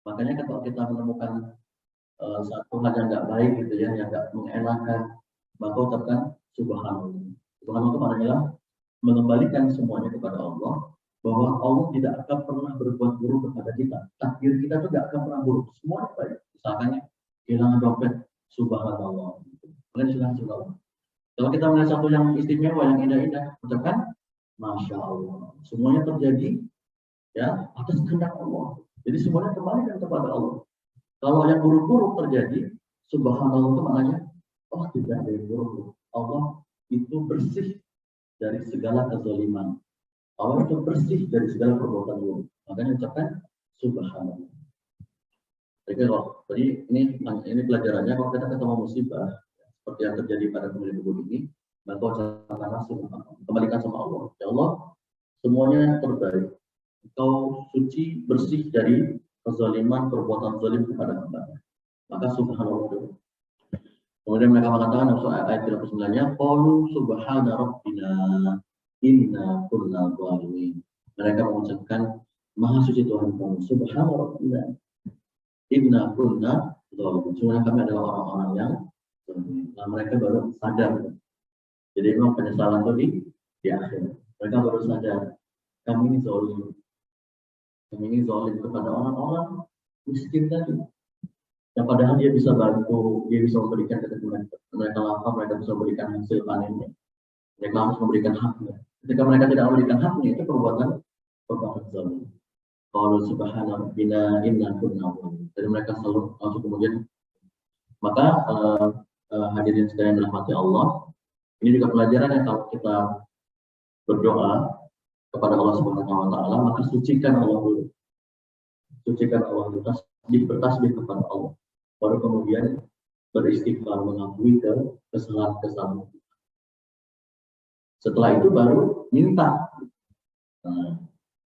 Makanya kalau kita menemukan satu hal yang nggak baik gitu ya, yang nggak mengenakan, maka ucapkan subhanallah. Subhanallah itu maknanya mengembalikan semuanya kepada Allah, bahwa Allah tidak akan pernah berbuat buruk kepada kita. Takdir kita itu tidak akan pernah buruk, semuanya baik. Misalkan kehilangan dompet, subhanallah. Kemudian subhanallah. Kalau kita melihat satu yang istimewa, yang indah-indah, ucapkan masya Allah. Semuanya terjadi ya atas kehendak Allah. Jadi semuanya kembalikan kepada Allah. Kalau yang buruk-buruk terjadi, subhanallah itu maknanya, oh tidak ada yang buruk. Allah itu bersih dari segala kezaliman. Allah itu bersih dari segala perbuatan buruk. Makanya ucapkan subhanallah. Jadi ini pelajarannya, kalau kita ketemu musibah seperti yang terjadi pada pemilik kebun ini, maka ucapkanlah subhanallah. Kembalikan sama Allah. Ya Allah, semuanya terbaik. Engkau suci, bersih dari kezaliman, perbuatan zalim kepada hamba. Maka subhanallah. Kemudian mereka mengatakan dalam ayat 39-nya, qalu subhana rabbina inna kunna zalimin. Mereka mengucapkan maha suci Tuhan kami, subhana rabbina inna kunna zalimin. Sebenarnya kami adalah orang-orang yang zalim. Nah, mereka baru sadar. Jadi memang penyesalan itu di akhir. Mereka baru sadar, kami ini zalim. Kami ini zalim kepada orang-orang miskin tadi. Yang padahal dia bisa bantu, dia bisa memberikan ketika mereka lapar, mereka bisa memberikan hasil panennya. Mereka harus memberikan haknya. Ketika mereka tidak memberikan haknya, itu perbuatan zalim. Qalu subhana rabbina inna kunna zalimin. Jadi mereka selalu langsung kemudian. Maka hadirin sekalian dirahmati Allah, ini juga pelajaran yang kalau kita berdoa kepada Allah Subhanahu wa taala, maka sucikan Allah dulu. Sucikan Allah dulu, bertasbih kepada Allah. Baru kemudian beristighfar, mengakui kesalahan-kesalahan. Setelah itu baru minta. Nah,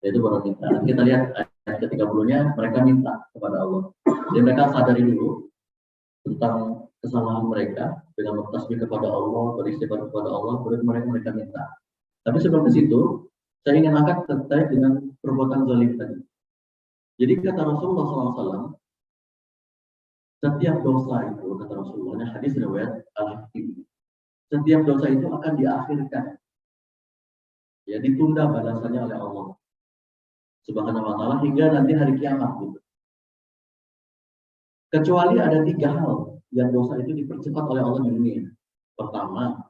itu baru minta. Kita lihat ayat ke-30-nya, mereka minta kepada Allah. Jadi mereka sadari dulu tentang kesalahan mereka dengan bertasbih kepada Allah, beristighfar kepada Allah, baru mereka minta. Tapi sebelum ke situ, saya ingin angkat terkait dengan perbuatan zalim tadi. Jadi kata Rasulullah SAW, setiap dosa itu, kata Rasulullah, hadis riwayat Al-Hakim, setiap dosa itu akan diakhirkan, ya ditunda balasannya oleh Allah Subhanahu wa taala hingga nanti hari kiamat gitu. Kecuali ada 3 hal yang dosa itu dipercepat oleh Allah di dunia. Pertama,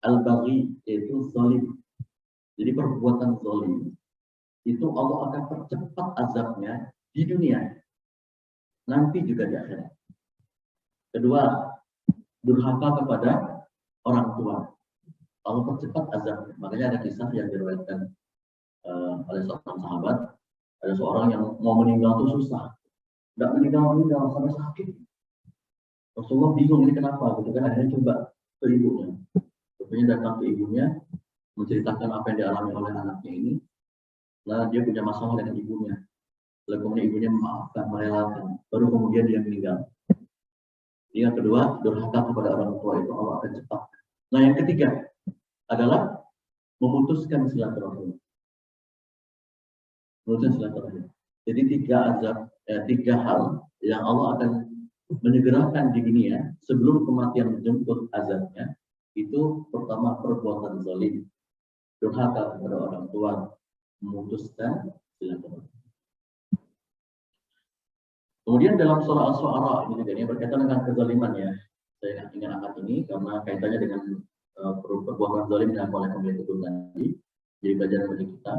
al-baghi, yaitu zalim. Jadi perbuatan zalim itu Allah akan percepat azabnya di dunia, nanti juga di akhirat. Kedua, durhaka kepada orang tua, Allah percepat azabnya. Makanya ada kisah yang diriwayatkan oleh seorang sahabat, ada seorang yang mau meninggal itu susah, tidak meninggal sampai sakit. Rasulullah bingung ini kenapa, gitu kan? Akhirnya coba ke ibunya, rupanya datang ke ibunya, menceritakan apa yang dialami oleh anaknya ini. Nah, dia punya masalah dengan ibunya. Lalu kemudian ibunya memaafkan, merelakan. Baru kemudian dia meninggal. Yang kedua, durhaka kepada orang tua itu Allah akan cepat. Nah, yang ketiga adalah memutuskan silaturahim. Memutuskan silaturahim. Jadi 3 hal yang Allah akan menyegerakan di dunia sebelum kematian menjemput azabnya. Itu pertama, perbuatan zalim, durhaka kepada orang tua, memutuskan silaturahim. Kemudian dalam surah Al-Syu'ara ini juga ini berkaitan dengan kezaliman ya. Saya ingin angkat ini karena kaitannya dengan perbuatan zalim yang oleh pemilik kebun tadi. Jadi pelajaran bagi kita.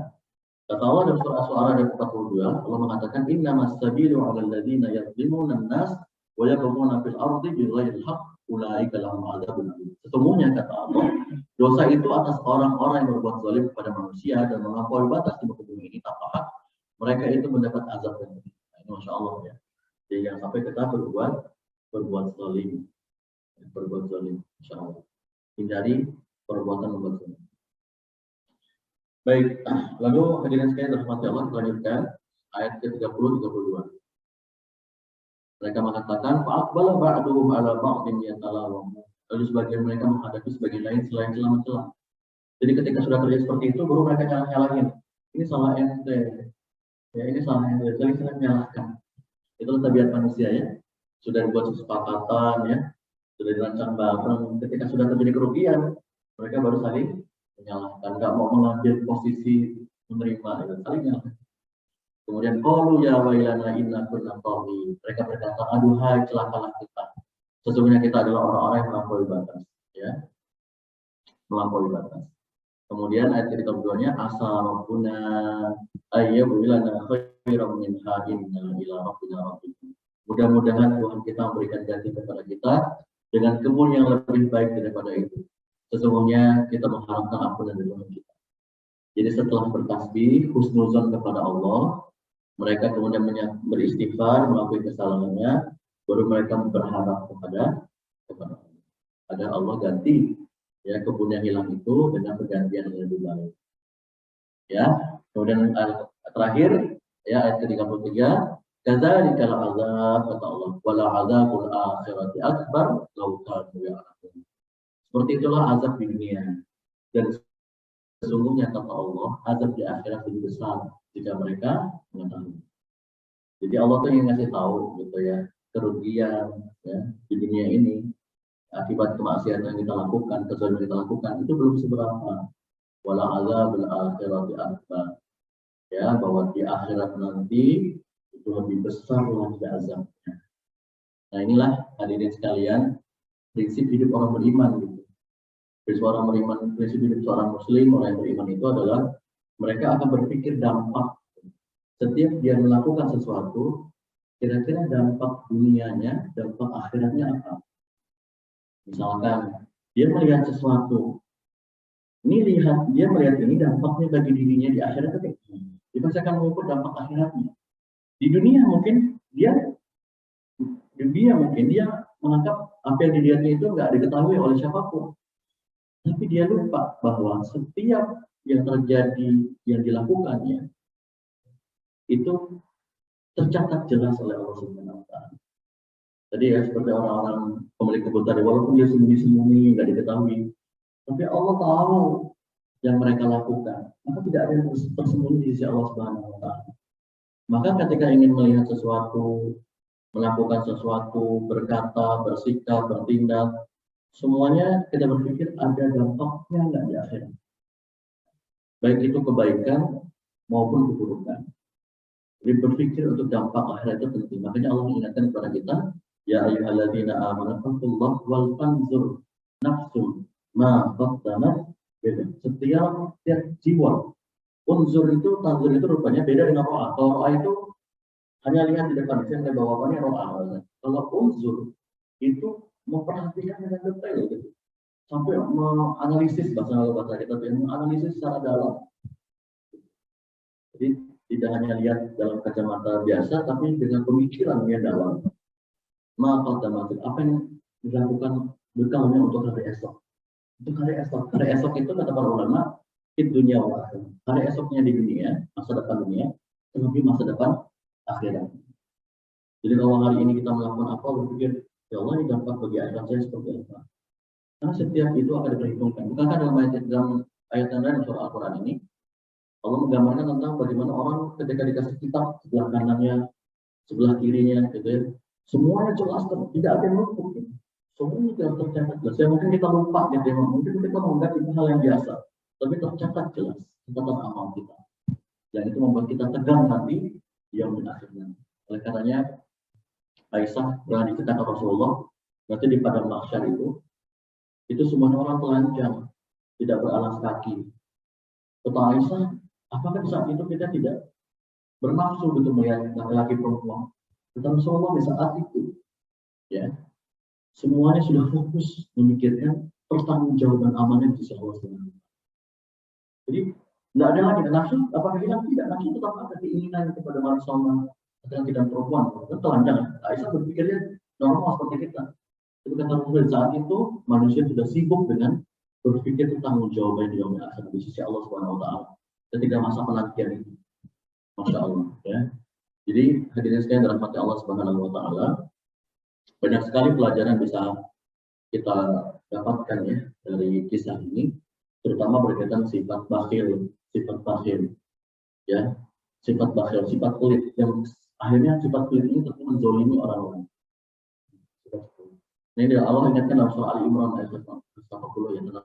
Kata Allah dalam surah Al-Syu'ara ayat 42, Allah mengatakan innamas sabilu 'alal ladzina yadhlimuna an-nas wa yabghuna fil ardi bighairil haqq ulaika lahum 'adzabun alim. Sesungguhnya kata Allah, dosa itu atas orang-orang yang berbuat zalim kepada manusia dan melampaui batas di muka bumi ini tanpa hak. Mereka itu mendapat azab yang pedih. Nah, ini Masya Allah ya. Jadi jangan sampai kita berbuat zalim, Insya Allah. Hindari perbuatan membuat zalim. Baik, lalu hadirin sekalian dirahmati Allah, kita lanjutkan ayat ke-30-32. Mereka mengatakan, fa'aqbala ba'duhum 'ala ba'din yatalawamun. Lalu sebagian mereka menghadapi sebagian lain selain celah-celah. Jadi ketika sudah terjadi seperti itu, baru mereka nyalahin. Ini salah ente, ya ini salah ente, saling menyalahkan. Itulah tabiat manusia ya. sudah dibuat kesepakatan ya, sudah dirancang bareng. Ketika sudah terjadi kerugian, mereka baru saling menyalahkan, nggak mau mengambil posisi menerima, ya, saling menyalahkan. Kemudian qalu ya wailana inna kunna taghin. Mereka berkata, aduhai celakalah kita. Sesungguhnya kita adalah orang-orang yang melampaui batas, ya, melampaui batas. Kemudian ayat ketiga keduanya asa rabbuna ayyubu lana khairan min hadinna ila rabbina rabbina. Mudah-mudahan Tuhan kita memberikan ganti kepada kita dengan kebun yang lebih baik daripada itu. Sesungguhnya kita mengharapkan ampunan dari Tuhan kita. Jadi setelah bertasbih, husnuzon kepada Allah, mereka kemudian beristighfar, mengakui kesalahannya, baru mereka berharap kepada Allah. Agar Allah ganti ya kebun yang hilang itu dengan pergantian yang lebih baik. Ya, kemudian terakhir ya ayat ke-33, kadzalikal azab kata Allah, wala azabul akhirati akbar law kanu ya'lamun. Seperti itulah azab di dunia. Dan sesungguhnya kata Allah, azab di akhirat lebih besar jika mereka mengetahui. Jadi Allah tuh yang ngasih tahu gitu ya, kerugian ya di dunia ini akibat kemaksiatan yang kita lakukan, kesalahan yang kita lakukan itu belum seberapa. Wala azabul akhirati akbar. Ya, bahwa di akhirat nanti itu lebih besar lagi azabnya. Nah, inilah hadirin sekalian prinsip hidup orang beriman gitu. Prinsip orang beriman, prinsip hidup seorang muslim, orang yang beriman itu adalah mereka akan berpikir dampak. Setiap dia melakukan sesuatu, kira-kira dampak dunianya, dampak akhiratnya apa? Misalkan dia melihat sesuatu, dia melihat ini dampaknya bagi dirinya di akhirat itu, dia pasti akan mengukur dampak akhiratnya. Di dunia mungkin dia menganggap apa yang dilihatnya itu nggak diketahui oleh siapapun, tapi dia lupa bahwa setiap yang terjadi yang dilakukannya itu tercatat jelas oleh Allah Subhanahu wa Ta'ala. Tadi ya seperti orang-orang pemilik kebun tadi, walaupun dia sembunyi-sembunyi nggak diketahui, tapi Allah tahu yang mereka lakukan. Maka tidak ada yang tersembunyi di sisi Allah Subhanahu wa Ta'ala. Maka ketika ingin melihat sesuatu, melakukan sesuatu, berkata, bersikap, bertindak, semuanya kita berpikir ada dampaknya nggak di akhirat. Baik itu kebaikan maupun keburukan. Jadi berpikir untuk dampak akhirat itu penting. Makanya Allah mengingatkan kepada kita, ya ayyuhalladzina amanu taqullaha wal tanzur nafsum ma qaddamat. Setiap jiwa. Unzur itu, tanzur itu rupanya beda dengan ro'a. Kalau ro'a itu hanya lihat di depan, saya bawaannya ro'a. Kalau unzur itu memperhatikan dengan detail gitu. Sampai menganalisis bahasa kita, menganalisis secara dalam. Jadi tidak hanya lihat dalam kacamata biasa, tapi dengan pemikiran yang dalam. Maka apa yang dilakukan bekalnya untuk hari esok. Untuk hari esok itu kata para ulama, di dunia akhirat. Hari esoknya di dunia, masa depan dunia, tetapi masa depan akhirat. Jadi kalau hari ini kita melakukan apa, berpikir, ya Allah ini dampak bagi akhirat saya seperti apa. Karena setiap itu akan diperhitungkan. Bukankah dalam ayat yang lain surah Al-Quran ini, Allah menggambarkan tentang bagaimana orang ketika dikasih kitab sebelah kanannya, sebelah kirinya, gitu ya, semuanya jelas, tidak ada yang luput. Gitu. Semuanya tidak tercatat jelas. Ya mungkin kita lupa, gitu ya, mungkin kita menganggap itu hal yang biasa, tapi tercatat jelas catatan amal kita. Yang itu membuat kita tegang nanti yang akhirnya. Oleh karenanya Aisyah pernah diceritakan Rasulullah, nanti di padang mahsyar itu semuanya orang telanjang, tidak beralas kaki. Kata Aisyah, apakah saat itu kita tidak bernafsu untuk melihat laki-laki perempuan? Kata Rasulullah di saat itu, ya, semuanya sudah fokus memikirkan pertanggungjawaban amalnya di sisi Allah Subhanahu. Jadi tidak ada lagi nafsu, apakah hilang? Tidak, nafsu tetap ada, keinginan kepada manusia laki-laki dan perempuan. Kan telanjang. Aisyah berpikirnya normal seperti kita. Tapi kata Rasulullah saat itu manusia sudah sibuk dengan berpikir tentang jawaban di yaumil akhir di sisi Allah Subhanahu wa Ta'ala. Ketika masa penantian itu, Masya Allah, ya. Jadi hadirin sekalian dirahmati Allah Subhanahu wa Ta'ala, banyak sekali pelajaran bisa kita dapatkan ya dari kisah ini, terutama berkaitan sifat bakhil, ya, sifat bakhil, sifat pelit yang akhirnya sifat pelit ini tentu menzolimi orang-orang. Ini Allah ingatkan dalam surah Ali Imran ayat 80 yang tentang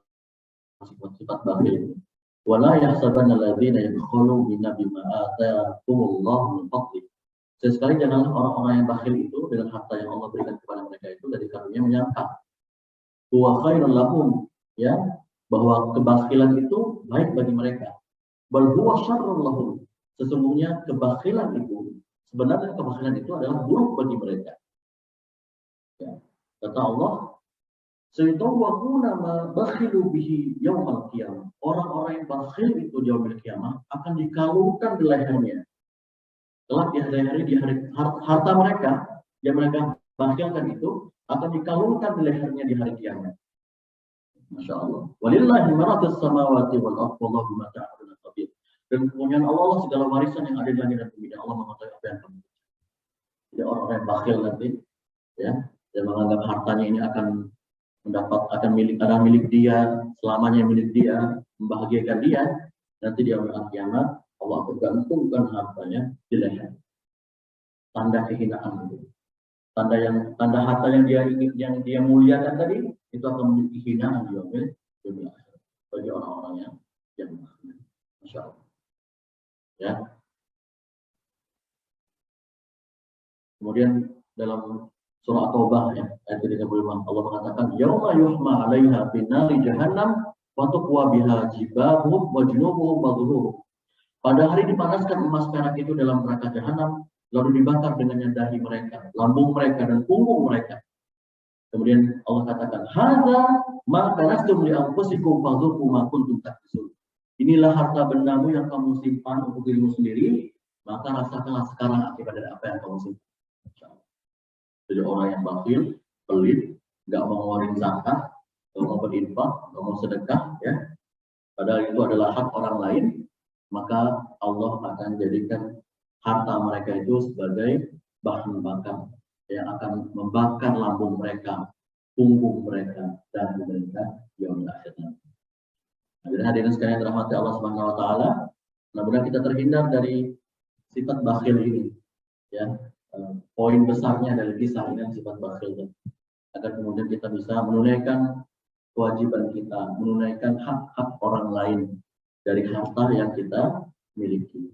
sifat bakhil. Wala yahsabanna alladziina yabkhuluna bima ataakumullahu min fadlih. Sekali janganlah orang-orang yang bakhil itu dengan harta yang Allah berikan kepada mereka itu dari karunia menyangka huwa khairul lahum, ya, bahwa kebakhilan itu baik bagi mereka. Bal huwa syarrul lahum. Sesungguhnya kebakhilan itu, sebenarnya kebakhilan itu adalah buruk bagi mereka. Ya. Kata Allah, saytawwaquna ma bakhilu bihi yaumal qiyamah. Orang-orang yang bakhil itu di yaumil qiyamah akan dikalungkan di lehernya. Kelak di hari harta mereka yang mereka bakhilkan itu akan dikalungkan di lehernya di hari kiamat. Masya Allah. Walillahi mirathus samawati wal ardh wallahu bima ta'maluna khabir. Dan kepunyaan Allah segala warisan yang ada di langit dan bumi, dan Allah mengetahui apa yang kamu. Jadi orang-orang yang bakhil nanti, ya, dan menganggap hartanya ini akan milik dia, selamanya milik dia, membahagiakan dia, nanti di hari kiamat Allah akan gantungkan hartanya di leher. Tanda kehinaan itu. Tanda harta yang dia muliakan tadi itu akan menjadi hinaan di dunia akhirat bagi orang-orang yang Masya Allah. Ya. Kemudian dalam surah At-Taubah ya, ayat 35 Allah mengatakan yauma yuhma 'alaiha fi nari jahannam wa tuqwa biha jibahuhum wa junubuhum wa dhuhuruhum. Pada hari dipanaskan emas perak itu dalam neraka jahanam, lalu dibakar dengannya dahi mereka, lambung mereka dan punggung mereka. Kemudian Allah katakan, "Hadza ma kanastum li anfusikum fadzuqu ma kuntum taknizun." Inilah harta bendamu yang kamu simpan untuk dirimu sendiri, maka rasakanlah sekarang akibat dari apa yang kamu simpan. Jadi orang yang bakhil, pelit, nggak mau ngeluarin zakat, nggak mau berinfak, nggak mau sedekah, ya, padahal itu adalah hak orang lain, maka Allah akan jadikan harta mereka itu sebagai bahan bakar yang akan membakar lambung mereka, punggung mereka, dan mereka yang akhirnya. Jadi hadirin sekalian dirahmati Allah Subhanahu Wa Taala, mudah-mudahan kita terhindar dari sifat bakhil ini. Ya, poin besarnya dari kisah ini sifat bakhil, agar kemudian kita bisa menunaikan kewajiban kita, menunaikan hak-hak orang lain dari harta yang kita miliki.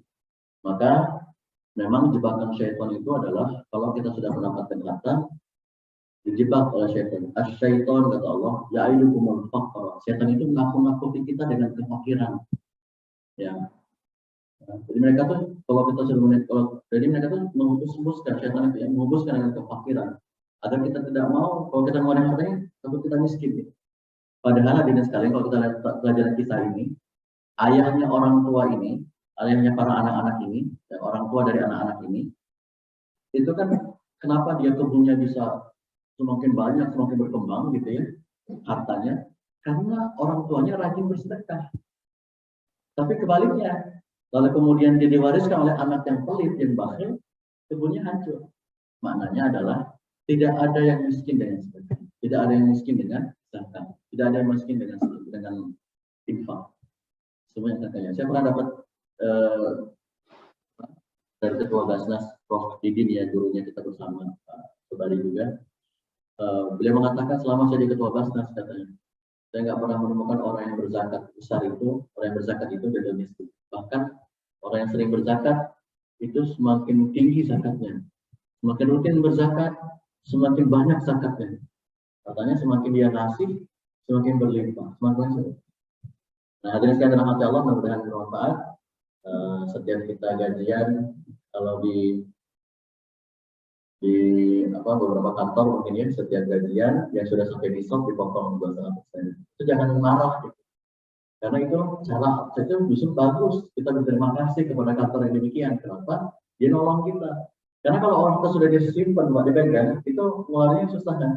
Maka memang jebakan syaitan itu adalah kalau kita sudah mendapatkan harta, dijebak oleh syaitan. As-syaitan kata Allah, ya'idukumul faqra. Syaitan itu menakut-nakuti kita dengan kefakiran. Ya. Jadi mereka tuh kalau kita sudah jadi mereka tuh menghembuskan syaitan itu yang menghembuskan dengan kefakiran agar kita tidak mau, kalau kita mengeluarkan hartanya, takut kita miskin. Padahal hadirin sekalian, kalau kita lihat pelajaran kisah ini, ayahnya orang tua ini, ayahnya para anak-anak ini, ya, orang tua dari anak-anak ini, itu kan kenapa dia kebunnya bisa semakin banyak, semakin berkembang gitu ya, hartanya, karena orang tuanya rajin bersedekah. Tapi kebaliknya, lalu kemudian dia diwariskan oleh anak yang pelit, yang bakhil, kebunnya hancur. Maknanya adalah tidak ada yang miskin dengan sedekah, tidak ada yang miskin dengan zakat, tidak ada yang miskin dengan infak. Semuanya katanya. Saya pernah dapat dari ketua Basnas, Prof. Didin, ya, gurunya kita bersama, Pak Bali juga. Beliau mengatakan selama saya di ketua Basnas, katanya, saya nggak pernah menemukan orang yang berzakat besar itu, orang yang berzakat itu gagal miskin. Bahkan orang yang sering berzakat itu semakin tinggi zakatnya, semakin rutin berzakat, semakin banyak zakatnya. Katanya semakin dia ngasih, semakin berlimpah, semakin seru. Nah, hadirin sekalian rahmati Allah, mudah-mudahan bermanfaat. Setiap kita gajian, kalau di beberapa kantor mungkin ya, setiap gajian yang sudah sampai nisab dipotong 2,5%. Itu jangan marah, gitu. Karena itu cara itu justru bagus. Kita berterima kasih kepada kantor yang demikian. Kenapa? Dia nolong kita. Karena kalau orang kita sudah disimpan, buat dipegang, itu ngeluarnya susah kan.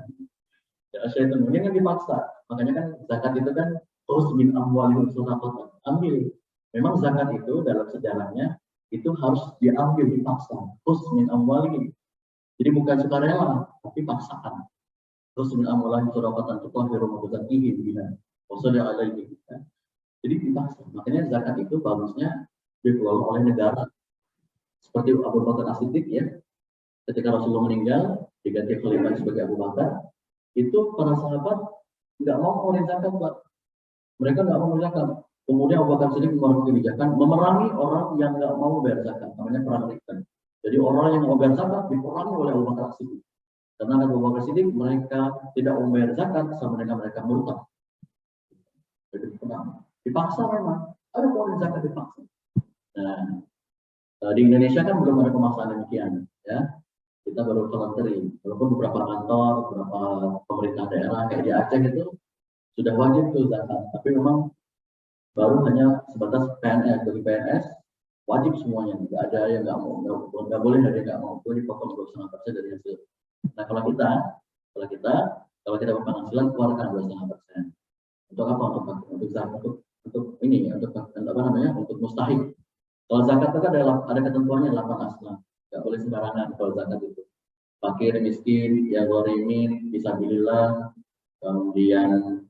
Ya, syaitan ini kan dipaksa. Makanya kan zakat itu kan terus min amwalihim shadaqatan. Ambil. Memang zakat itu dalam sejarahnya itu harus diambil, dipaksa. Terus min amwalihim. Jadi bukan sukarela, tapi paksaan. Terus min amwalihim shadaqatan tutahhiru wa tuzakkihim biha wa shalli alaihim. Jadi dipaksa. Makanya zakat itu bagusnya dikelola oleh negara. Seperti Abu Bakar As-Siddiq, ya. Ketika Rasulullah meninggal, diganti khalifah sebagai Abu Bakar. Itu para sahabat nggak mau mengeluarkan zakat, Pak. Mereka nggak mau mengeluarkan zakat. Kemudian Abu Bakar Siddiq mengeluarkan kebijakan memerangi orang yang nggak mau bayar zakat, namanya perang Riddah. Jadi orang yang mau bayar zakat diperangi oleh Abu Bakar Siddiq. Karena Abu Bakar Siddiq mereka tidak mau bayar zakat, sama dengan mereka murtad. Jadi perang. Dipaksa memang. Ada pengeluaran zakat dipaksa. Nah, di Indonesia kan belum ada pemaksaan demikian, ya. Kita baru voluntary. Walaupun beberapa kantor, beberapa pemerintah daerah kayak di Aceh itu sudah wajib tuh zakat. Tapi memang baru hanya sebatas PNS. Bagi PNS wajib semuanya. Nggak ada yang nggak mau, nggak boleh ada yang nggak mau. Boleh dipotong 2,5% dari hasil. Nah kalau kita berpenghasilan keluarkan 2,5%. Untuk apa? Untuk zakat, untuk ini, untuk apa namanya? Untuk mustahik. Kalau zakat itu kan ada ketentuannya 8 asma. Nggak boleh sembarangan kalau zakat itu. Fakir, miskin, ya ghorimin, fisabilillah, kemudian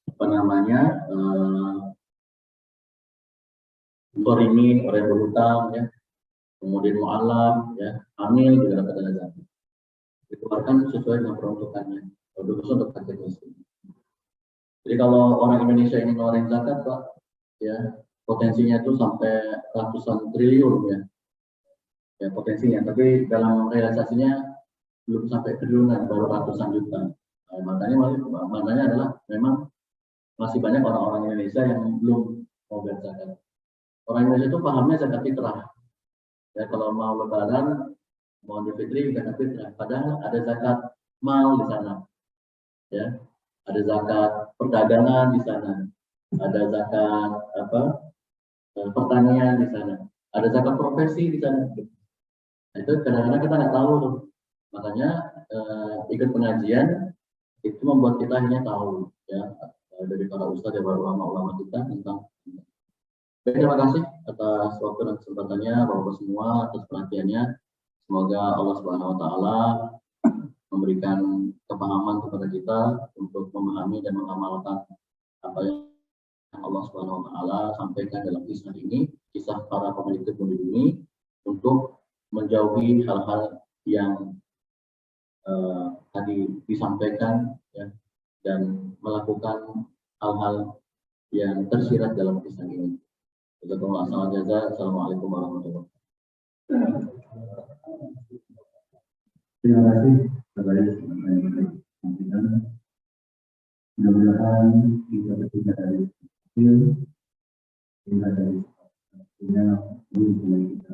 apa namanya, ghorimin, orang yang berhutang, ya, kemudian mu'alaf, ya, hamil juga dapat dana zakat. Dikeluarkan sesuai dengan peruntukannya. Khusus untuk fakir miskin. Jadi kalau orang Indonesia ini ngeluarin zakat, Pak, ya potensinya itu sampai ratusan triliun, ya potensinya. Tapi dalam realisasinya belum sampai triliunan, baru ratusan juta. Nah, makanya adalah memang masih banyak orang-orang Indonesia yang belum mau bayar zakat. Orang Indonesia itu pahamnya zakat fitrah. Ya kalau mau lebaran, mau Idul Fitri zakat fitrah. Padahal ada zakat mal di sana, ya. Ada zakat perdagangan di sana. Ada zakat pertanian di sana. Ada zakat profesi di sana. Nah, itu kadang-kadang kita nggak tahu tuh. Makanya ikut pengajian itu membuat kita hanya tahu, ya, dari para ustadz dan para ulama-ulama kita tentang. Baik, terima kasih atas waktu dan kesempatannya Bapak semua, atas perhatiannya. Semoga Allah Subhanahu Wa Taala memberikan kepahaman kepada kita untuk memahami dan mengamalkan apa yang Allah Subhanahu Wa Taala sampaikan dalam kisah ini, kisah para pemilik kebun ini, untuk menjauhi hal-hal yang tadi disampaikan, ya, dan melakukan hal-hal yang tersirat dalam kisah ini. Assalamualaikum warahmatullahi wabarakatuh. Terima kasih kepada mudah-mudahan kita bertiga dari hasil hingga dari punya mulai kita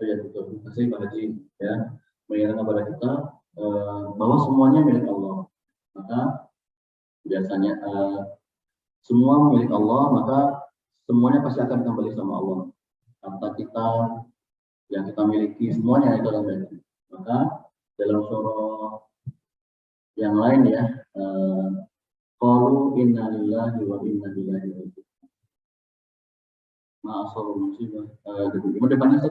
Ya, betul. Terima kasih Pak Haji, ya, mengingatkan kepada kita bahwa semuanya milik Allah. Maka biasanya semua milik Allah, maka semuanya pasti akan kembali sama Allah. Harta kita yang kita miliki semuanya itu adalah milik. Maka dalam surah yang lain, ya, qalu inna lillahi wa inna ilaihi raji'un. Ma'asal musibah. Depannya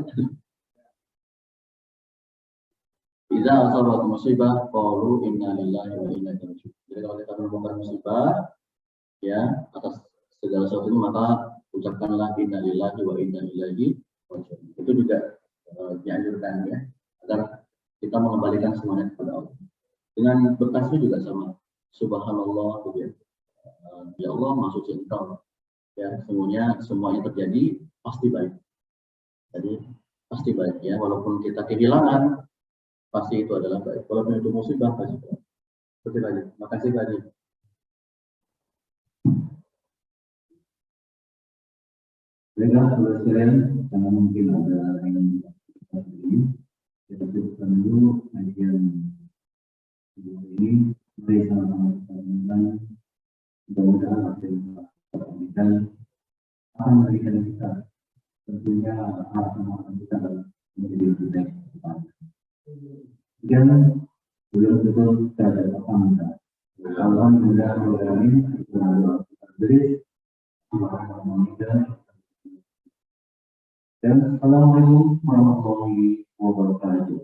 Iza asabat musibah qalu inna lillahi wa inna ilaihi raji'un. Jadi kalau kita menemukan musibah, ya, atas segala sesuatu, maka ucapkanlah inna lillahi wa inna ilaihi raji'un. Itu juga dianjurkan, ya, agar kita mengembalikan semuanya kepada Allah. Dengan bertasbih juga sama. Subhanallah, gitu, ya. Ya Allah, maksud Engkau, ya, semuanya terjadi pasti baik. Jadi pasti baik, ya, walaupun kita kehilangan, pasti itu adalah baik. Walaupun itu musibah, pasti baik. Seperti tadi. Makasih Pak Haji. Baiklah, saudara sekalian, karena mungkin ada yang ini, kita cukupkan dulu kajian ini. Mari sama-sama kita mengenang, mudah-mudahan apa yang kita sampaikan akan memberikan kita tentunya harapan kita menjadi lebih baik ke depan. kemudian belum tentu tidak ada apa-apa. Alhamdulillah dan Assalamualaikum warahmatullahi wabarakatuh.